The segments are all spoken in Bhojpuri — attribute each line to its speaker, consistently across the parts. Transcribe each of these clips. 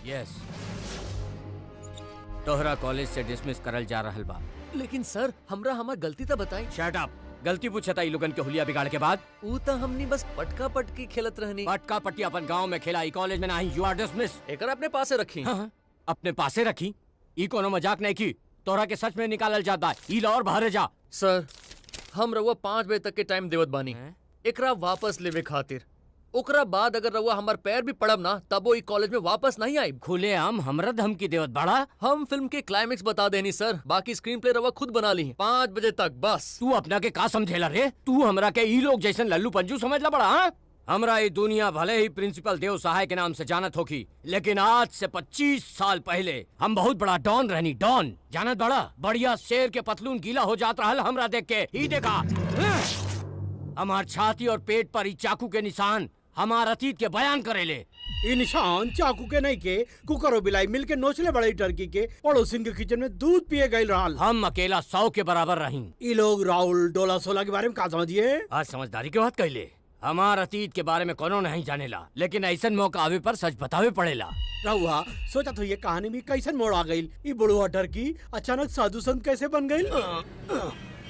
Speaker 1: यस, तोहरा कॉलेज से डिसमिस करल जा रहल बा।
Speaker 2: लेकिन सर हमरा हमार गलती तो बताई।
Speaker 1: Shut up. गलती पूछता ई लोगन के हुलिया बिगाड़ के बाद।
Speaker 2: ऊ तो हमनी बस पटका पटकी खेलत रहनी।
Speaker 1: पटका पट्टी अपन गांव में खेला, ई कॉलेज में नहीं। You R dismiss.
Speaker 2: एकर अपने पासे रखी।
Speaker 1: हाँ, अपने पासे रखी। ई कोनो मजाक नहीं की। तोहरा के सच में निकालल जात बा। ई ला और बाहर जा।
Speaker 2: सर हम रउआ 5 बजे तक के टाइम देवत बानी एकरा वापस लेवे खातिर। ओकरा बाद अगर रउआ हमार पैर भी पड़ब ना तब वो ई कॉलेज में वापस नहीं आई।
Speaker 1: खुले आम हमरा धमकी देवत बड़ा।
Speaker 2: हम फिल्म के क्लाइमेक्स बता देनी सर, बाकी स्क्रीन प्ले रउआ खुद बना ली 5 बजे तक बस।
Speaker 1: तू अपना के का समझेला रे? तू हमरा के ई लोग जैसन लल्लू पंजू समझला बड़ा? हाँ, हमरा ये दुनिया भले ही प्रिंसिपल देव सहाय के नाम से जानत होगी, लेकिन आज से 25 साल पहले हम बहुत बड़ा डॉन रहनी। डॉन जानत बड़ा? बढ़िया शेर के पतलून गीला हो जात रहल हमरा देख के। ही देखा हमार छाती और पेट पर ई चाकू के निशान हमार अतीत के बयान करेले।
Speaker 3: ये निशान चाकू के नहीं के कुकर और बिलाई मिल के नोचले बड़े टर्की के पड़ोसिन के किचन में दूध पिए गए रहल।
Speaker 1: हम अकेला 100 के बराबर रही।
Speaker 3: ये लोग राहुल डोला सोला के बारे में का समझिए?
Speaker 1: आज समझदारी के बात कहले। हमार अतीत के बारे में कोनो नहीं जानेला, लेकिन ऐसन मौका आवे पर सच बतावे पड़ेला।
Speaker 3: रहुआ सोचा तो ये कहानी में कैसन मोड़ आ गई। ये बुढ़वा टर्की अचानक साधु संत कैसे बन गई?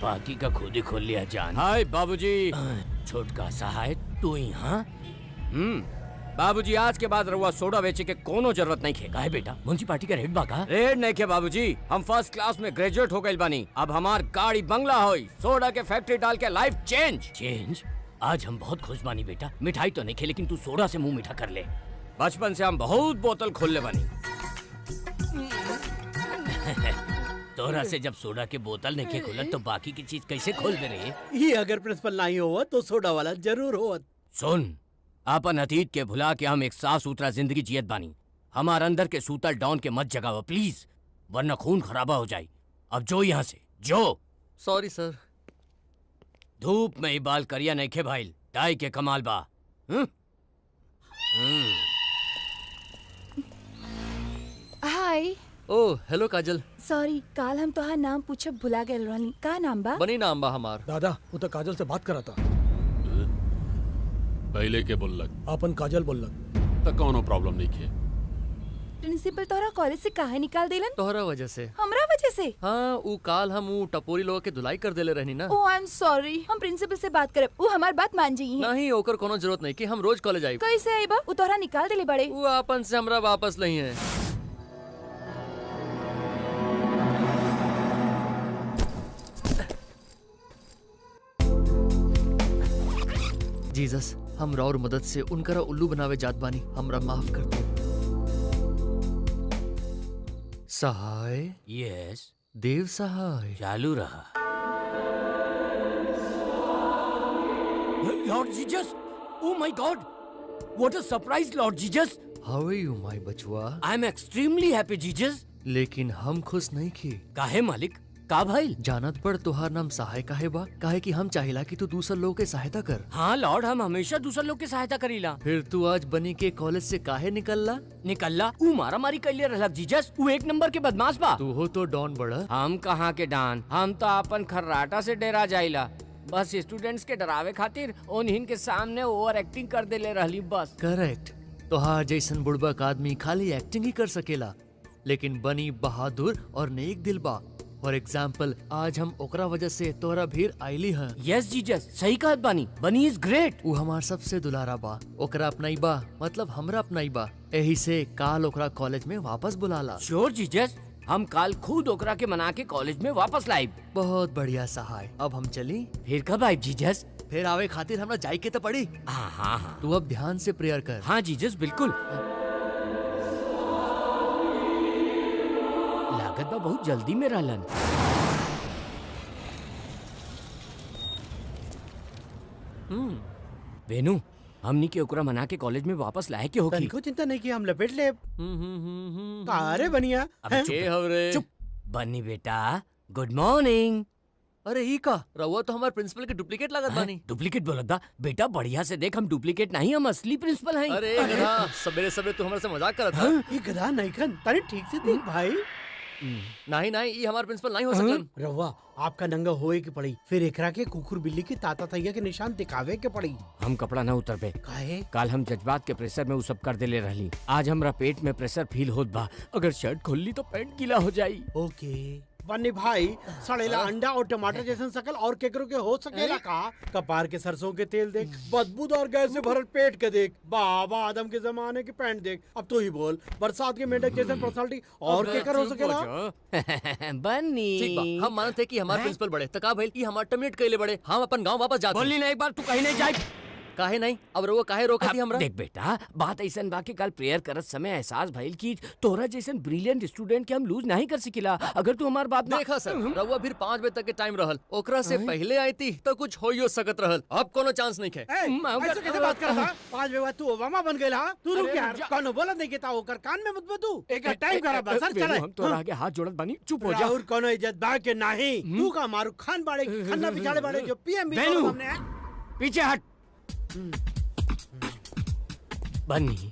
Speaker 1: बाकी का खुद ही खोल लिया जान। हाय बाबूजी। छोटका सहाय तू यहाँ? बाबूजी आज के बाद रउआ सोडा बेचे के कोनो जरूरत नहीं खे। काहे बेटा म्युनिसिपालिटी का रेड बा का? रेड नहीं खे बाबूजी, हम फर्स्ट क्लास में ग्रेजुएट हो गए बानी। अब हमार गाड़ी बंगला होई, सोडा के फैक्ट्री डाल के लाइफ चेंज। चेंज? आज हम बहुत खुश बानी बेटा। मिठाई तो नहीं खे, लेकिन तू सोडा से मुंह मीठा कर ले। बचपन से हम बहुत बोतल खोल ले बानी। तोरा से जब सोडा के बोतल नहीं खे खोलत तो बाकी की चीज कैसे खोल दे रहे?
Speaker 3: ये अगर प्रिंसिपल नहीं हुआ तो सोडा वाला जरूर हुआ।
Speaker 1: सुन, अपन अतीत के भुला के हम एक साफ सुथरा जिंदगी जियत बानी। हमार अंदर के सूतल डॉन के मत जगावा प्लीज, वरना खून खराबा हो जाए। अब जो यहाँ से जो।
Speaker 2: सॉरी सर।
Speaker 1: धूप में ही बाल करिया नहीं खे भाई, टाई के कमाल बा।
Speaker 4: हाय।
Speaker 2: ओ हेलो काजल।
Speaker 4: सॉरी, काल हम तोहार नाम पूछब भुला गए रहनी। का नाम बा?
Speaker 2: बनी नाम बा हमार।
Speaker 3: दादा वो तो काजल से बात करा था।
Speaker 5: पहले के बोललक
Speaker 3: अपन काजल बोललक
Speaker 5: त कोनो प्रॉब्लम नहीं खे।
Speaker 4: प्रिंसिपल तोहरा कॉलेज से काहे निकाल देलन?
Speaker 2: तोहरा वजह से।
Speaker 4: हमरा वजह से?
Speaker 2: हाँ ऊ काल हम ऊ टपोरी लोग के धुलाई कर देले रहनी ना।
Speaker 4: ओह आई एम सॉरी। हम प्रिंसिपल से बात करब, वो हमार बात मान जाई है।
Speaker 2: नहीं ओकर कोनो जरूरत नहीं कि हम रोज कॉलेज आई।
Speaker 4: कैसे आई बा? वो तोहरा निकाल देले बड़े।
Speaker 2: ऊ आपन से हमरा वापस नहीं है। जीसस हम और मदद से उनकरा उल्लू बनावे जात बानी, हमरा माफ कर दे। सहाय।
Speaker 1: यस
Speaker 2: देव सहाय।
Speaker 1: चालू रहा। Lord Jesus, oh my God, what a surprise lord Jesus.
Speaker 2: How are you my बचवा?
Speaker 1: I am extremely happy Jesus.
Speaker 2: लेकिन हम खुश नहीं थे।
Speaker 1: काहे मालिक? का भाई?
Speaker 2: जानत पड़ तोहार नाम सहाय काहे बा? काहे कि हम चाहिला कि तू दूसर लोग के सहायता कर।
Speaker 1: हाँ लॉर्ड, हम हमेशा दूसरे लोग की सहायता करीला।
Speaker 2: फिर तू आज बनी के कॉलेज से काहे निकलला?
Speaker 1: निकलला? ऊ मारा मारी कैले रहलक जीसस। ऊ एक नंबर के बदमाश बा।
Speaker 2: तू हो तो डॉन बड़ा।
Speaker 1: हम कहाँ के डान, हम तो अपन खर्राटा से डेरा जाइला। बस स्टूडेंट्स के डरावे खातिर उन्हीं के सामने ओवर एक्टिंग कर देले रहली बस।
Speaker 2: करेक्ट। तोहार जैसन बुड़बक आदमी खाली एक्टिंग ही कर सकेला, लेकिन बनी बहादुर और नेक दिल बा। फॉर एग्जाम्पल आज हम ओकरा वजह से तोरा भीड़ आईली है।
Speaker 1: यस जीसस, सही कहत बानी। बनी इज ग्रेट।
Speaker 2: वो हमार सबसे दुलारा बा, ओकरा अपनाई बा मतलब हमरा अपनाई बा। यही से काल ओकरा कॉलेज में वापस बुलाला।
Speaker 1: श्योर जीसस, हम काल खुद ओकरा के मना के कॉलेज में वापस लाइब।
Speaker 2: बहुत बढ़िया सहाय। अब हम चली?
Speaker 1: फिर कब आइब जीसस?
Speaker 2: फिर आवे खातिर हमरा जाई के तो पड़ी।
Speaker 1: हाँ हाँ हाँ।
Speaker 2: तू अब ध्यान से प्रेयर कर।
Speaker 1: हाँ जीसस बिल्कुल। लागत बा बहुत जल्दी में रहलन। वेनु, हमनी के ओकरा मना के कॉलेज में वापस लाए के होगी।
Speaker 3: तनिको चिंता नहीं की, हम लपेट ले। अरे बनिया
Speaker 1: अब चुप। चुप बन्नी बेटा, गुड मॉर्निंग।
Speaker 2: अरे ही का रउआ तो हमारे प्रिंसिपल के डुप्लीकेट लागत बानी।
Speaker 1: डुप्लीकेट बोलत बा? बेटा बढ़िया से देख, हम डुप्लीकेट नहीं, हम असली प्रिंसिपल हैं।
Speaker 2: अरे गधा, सवेरे सवेरे तू हमारे से मजाक करत था।
Speaker 3: ये गधा नहीं खन, तनी ठीक से देख भाई।
Speaker 2: नहीं नहीं, ये हमार प्रिंसिपल नहीं हो सकलन।
Speaker 3: रवा आपका नंगा होए के पड़ी, फिर एकरा के कुकुर बिल्ली की ताता तैया के निशान दिखावे के पड़ी।
Speaker 1: हम कपड़ा ना उतर पे।
Speaker 3: काहे?
Speaker 1: काल हम जज्बात के प्रेशर में उ सब कर देले रहली। आज हमरा पेट में प्रेशर फील होत बा। अगर शर्ट खोल ली तो पैंट गीला हो जाई।
Speaker 3: ओके बन्नी भाई, सड़ेला अंडा और टमाटर जैसन शकल और केकरो के हो सकेला का? कपार के सरसों के तेल देख, बदबूदार गैस से भरल पेट के देख, बाबा आदम के जमाने की पैंट देख। अब तू ही बोल, बरसात के मेंढक जैसन पर्सनालिटी और केकर हो सकेला?
Speaker 1: बन्नी
Speaker 2: ठीक बा, हम मानते कि हमार प्रिंसिपल बड़े तका भइल, ई हमार टर्मिनेट कइले बड़े। हम अपन गांव वापस जाते।
Speaker 1: बोली ना एक बार, तू कहीं नहीं जाए।
Speaker 2: काहे नहीं? अब रउआ काहे रोकती हमरा?
Speaker 1: देख बेटा, बात ऐसन बा कि कल प्रेयर करत समय एहसास भइल कि तोरा जैसन ब्रिलियंट स्टूडेंट के हम लूज नहीं कर सकिला। अगर तू हमार बात ना
Speaker 2: देखा सर, रउआ फिर 5 बजे तक के टाइम रहल, ओकरा से पहले आई थी तो कुछ होइयो सकत रहल। अब कोनो चांस नहीं है।
Speaker 3: ऐसे कैसे बात करता? 5 बजे बाद तू ओबामा बन गइला? तू रुक यार, कौनो बोलत नहीं केता ओकर कान में मत बतू। एक टाइम करा बस, सर चले।
Speaker 1: हम तोरा आगे हाथ जोड़त बानी, चुप हो जा।
Speaker 3: और कोनो इज्जत बा के नहीं? तू का मारू खान बाड़े की खन्ना पिछाड़े बाड़े जो पीएम भी
Speaker 1: बेनू।
Speaker 3: हमने।
Speaker 1: पीछे हट। बन्नी,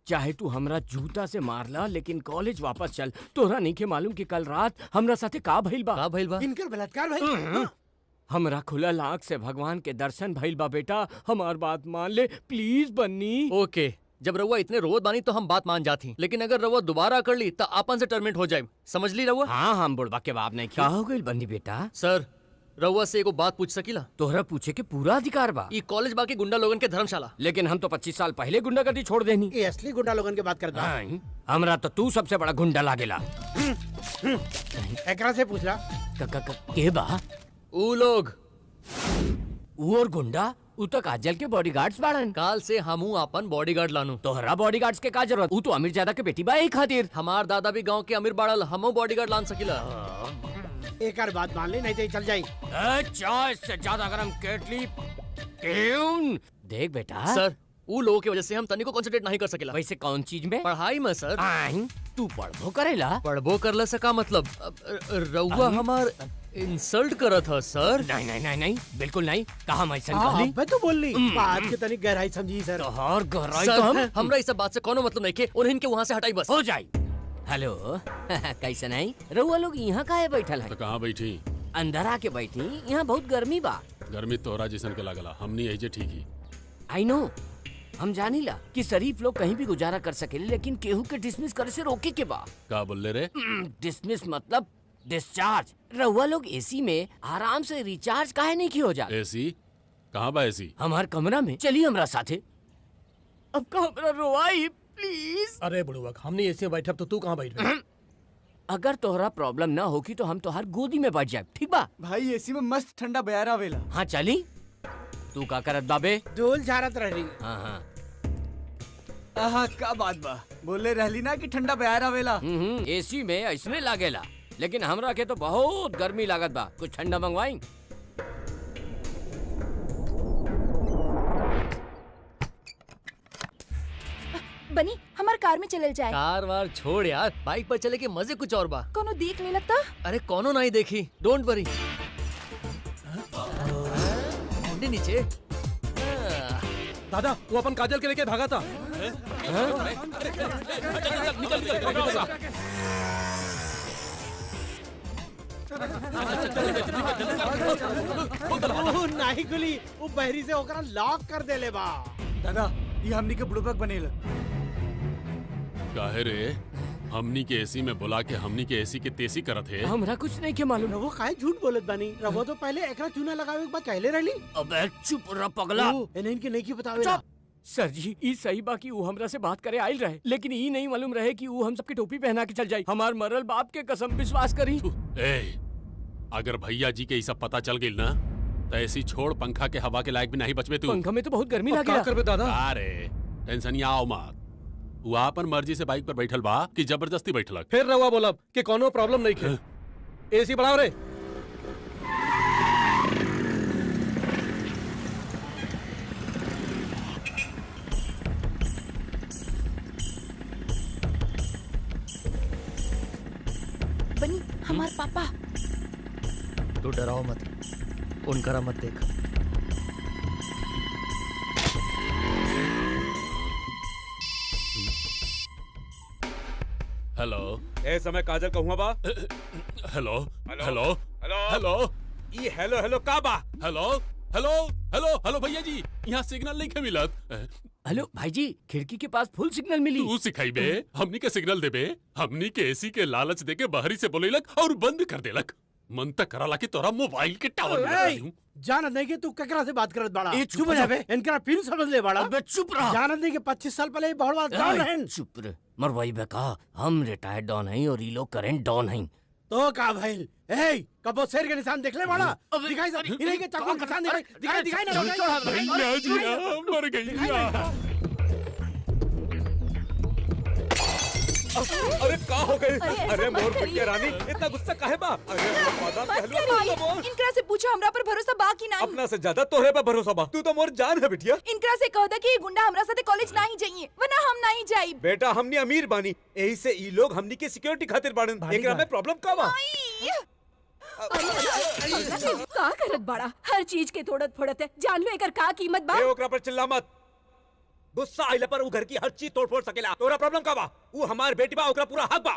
Speaker 1: चाहे तू हमरा जूता से मारला, लेकिन कॉलेज वापस चल। तोरा नहीं के मालूम कि कल रात हमरा साथे का भइल बा।
Speaker 2: का भइल बा?
Speaker 3: इनकर बलात्कार भाई।
Speaker 1: हमरा खुलल आँख से भगवान के दर्शन भइल बा। बेटा हमार बात मान ले प्लीज बन्नी।
Speaker 2: ओके, जब रउआ इतने रोज बानी तो हम बात मान जाती, लेकिन अगर रउआ दोबारा कर ली तो आपन से टर्मिनेट हो जाए। समझ ली रउआ?
Speaker 1: हाँ हम बुढ़वा के बाप नहीं क्या हो गइल बन्नी बेटा?
Speaker 2: सर, रउआ से एगो बात पूछ सकीला?
Speaker 1: तोहरा पूछे के पूरा अधिकार बा।
Speaker 2: ई कॉलेज बाकी गुंडा लोगन के धर्मशाला।
Speaker 1: लेकिन हम तो 25 साल पहले गुंडागर्दी छोड़ देनी।
Speaker 3: ये असली गुंडा लोगन के बात करता।
Speaker 1: हाँ, हमरा तो तू सबसे बड़ा गुंडा लागेला।
Speaker 3: एकरा से पूछ ला।
Speaker 1: के बा?
Speaker 2: ऊ लोग
Speaker 1: ऊ और गुंडा? ऊ तो काजल के बॉडीगार्ड्स बाड़न।
Speaker 2: काल से हमू अपन बॉडीगार्ड लानू।
Speaker 1: तोहरा बॉडीगार्ड्स के का जरूरत? ऊ तो अमीर ज्यादा के बेटी बा एक खातिर।
Speaker 2: हमार दादा भी गांव के अमीर बाड़ल, हमू बॉडीगार्ड लान सकीला।
Speaker 3: एक और बात मान ले, नहीं तो ये चल जाई।
Speaker 1: अच्छा इससे ज्यादा गरम केटली क्यों? देख बेटा
Speaker 2: सर, ऊ लोगों की वजह से हम तनिको कंसंट्रेट नहीं कर सकेला।
Speaker 1: वैसे कौन चीज में?
Speaker 2: पढ़ाई में सर।
Speaker 1: तू पढ़बो करेला?
Speaker 2: पढ़बो करला से का मतलब? रउआ हमार इंसल्ट करत ह सर।
Speaker 1: नहीं नहीं नहीं नहीं, बिल्कुल नहीं। कहा हम ऐसा
Speaker 3: हाँ,
Speaker 1: कहली?
Speaker 3: मैं तो बोल ली। बात के तनी गहराई समझी सर।
Speaker 1: तोहर गहराई
Speaker 2: सर,
Speaker 1: तो हम
Speaker 2: हमरा इस सब बात से कोनो मतलब नहीं के, उन्हें के वहाँ से हटाई बस।
Speaker 1: हो जाई। हेलो कैसे नहीं? रउआ लोग यहाँ काहे बैठल है?
Speaker 5: तो कहाँ बैठी?
Speaker 1: अंदर आके बैठी, यहाँ बहुत गर्मी बा।
Speaker 5: गर्मी तोरा जैसन के लागला, हमनी यही जे ठीक ही।
Speaker 1: आई नो, हम जानीला कि शरीफ लोग कहीं भी गुजारा कर सकेले, लेकिन केहू के डिसमिस करे से रोके के बा।
Speaker 5: का बोल रे?
Speaker 1: डिसमिस मतलब डिस्चार्ज। रउआ लोग एसी में आराम से रिचार्ज काहे नहीं की हो जा?
Speaker 5: एसी? कहाँ बा एसी?
Speaker 1: हमार कमरा में। चलिए हमरा साथे। अब का हमरा रोवाई प्लीज।
Speaker 6: अरे बुढ़वा, हमने एसी में बैठब तो तू कहाँ बैठ गई?
Speaker 1: अगर तोहरा प्रॉब्लम ना होगी तो हम तोहर गोदी में बैठ जाए, ठीक बा?
Speaker 7: भाई एसी में मस्त ठंडा बयार आवेला।
Speaker 1: हाँ चली। तू का करत बाबे?
Speaker 3: डोल झारत रही।
Speaker 1: हाँ हाँ।
Speaker 7: आहा, का बात बा? बोले रहली ना कि ठंडा बयार आवेला।
Speaker 1: एसी में ऐसने लागेला, लेकिन हमरा के तो बहुत गर्मी लागत बा। कुछ ठंडा मंगवाई?
Speaker 4: बनी हमार कार में चलल जाए।
Speaker 2: कार वार छोड़ यार, बाइक पर चले के मजे कुछ और बा।
Speaker 4: कोनो देख ले लगता?
Speaker 2: अरे कोनो नहीं देखी, डोंट वरी। मुंडी नीचे।
Speaker 6: दादा, वो अपन काजल के लेके भागा था।
Speaker 3: ओह, नहीं गुली, वो बहरी से ओकरा लॉक कर देले बा।
Speaker 7: दादा, ये हमनी के बुड़बक बनेला।
Speaker 5: काहे रे? हमनी के एसी में बुला के हमनी के एसी के तेसी करत है।
Speaker 1: हमरा कुछ नहीं के मालूम।
Speaker 3: रवो काहे झूठ बोलत बानी? रवो तो पहले एकरा चूना लगावे के बाद कहले रहली।
Speaker 1: अबे चुप रह पगला।
Speaker 3: इन्हें के नहीं की बतावेला।
Speaker 1: सर जी, ई सही बा कि ऊ हमरा से बात करे आइल रहे, लेकिन ई नहीं मालूम रहे कि ऊ हम सबकी टोपी पहना के चल जाई। हमार मरल बाप के कसम, विश्वास करी।
Speaker 5: ए, अगर भैया जी के ई सब पता चल गइल ना, तो ऐसी छोड़ पंखा के हवा के लायक भी नहीं बचबे तू।
Speaker 1: पंखा में तो बहुत गर्मी
Speaker 6: अब
Speaker 1: लागेला।
Speaker 6: का करबे दादा?
Speaker 5: अरे टेंशन आओ मत। वो अपन मर्जी से बाइक पर बैठल बा कि जबरदस्ती बैठलक?
Speaker 6: फिर रवा बोलब कि कोनो प्रॉब्लम नहीं खे। एसी बढ़ाओ रे।
Speaker 4: बनी हमार पापा।
Speaker 2: तू डराओ मत, उनकरा मत देख।
Speaker 5: हेलो
Speaker 8: ए समय काजल कहूँ बा
Speaker 5: hello
Speaker 8: hello?
Speaker 5: Hello
Speaker 8: hello?
Speaker 5: Hello
Speaker 8: ई हेलो हेलो का बा
Speaker 5: हेलो हेलो हेलो हेलो भैया जी यहाँ सिग्नल नहीं खे मिलत
Speaker 1: हेलो भाई जी, खिड़की के पास फुल सिग्नल मिली।
Speaker 5: तू सिखाई बे हमनी के सिग्नल देबे हमनी के एसी के लालच देके बहरी से बोलेलक और बंद कर देलक मन तक कराला कि तोरा मोबाइल के टावर में लगा दूं।
Speaker 3: जानत नहीं कि तू ककरा से बात करत बाड़ा।
Speaker 1: ए, चुप
Speaker 3: चुप
Speaker 1: रह।
Speaker 3: बे इनका फिर समझ ले बाड़ा।
Speaker 1: अबे चुप रह।
Speaker 3: जानत नहीं कि 25 साल पहले ही बहुत बात डाल रहे हैं।
Speaker 1: चुप रह। मरवाई बेका, हम रिटायर्ड डॉन हैं और ये लोग करेंट डॉन हैं।
Speaker 3: तो का भाई ए कबो शेर के निशान देख ले बाड़ा। दिखाई सर इन्हीं के चाकू के निशान दिखाई दिखाई ना
Speaker 5: भैया जी मर गई
Speaker 8: अरे का हो गई अरे मोर पिटिया रानी इतना गुस्सा काहे बा अरे मोर मादा कहलवा तू तो मोर
Speaker 4: इनकरा से पूछो हमरा पर भरोसा बा कि नहीं।
Speaker 8: अपना से ज्यादा तोहरे पे भरोसा बा तू तो मोर जान है बिटिया
Speaker 4: इनकरा से कह दे कि ये गुंडा हमरा साथे कॉलेज नहीं जाइए वरना हम नहीं जाई।
Speaker 8: बेटा हमनी अमीर बानी यही से ई लोग हमनी के सिक्योरिटी खातिर बाड़न एकरा में प्रॉब्लम का बा
Speaker 9: का करत बड़ा हर चीज के तोड़त फोड़त है जान लो एकर का कीमत बा।
Speaker 8: ए ओकरा पर चिल्ला मत गुस्सा आइला पर उ घर की हर चीज तोड़ फोड़ सकेला तोरा प्रॉब्लम का बा उ हमार बेटी बा ओकरा पूरा हक बा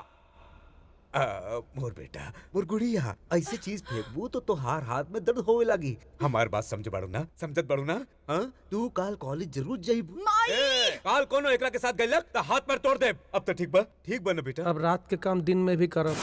Speaker 8: मोर बेटा मोर गुड़िया ऐसी चीज फेंकबू तो तोहार हाथ में दर्द होवे लगी हमार बात समझ बाड़ू ना समझत बाड़ू ना हां तू काल कॉलेज जरूर जाइबू काल कोनो एकरा के साथ गइलक त हाथ पर तोड़ दे अब तो ठीक बा ना बेटा
Speaker 6: अब रात के काम दिन में भी करब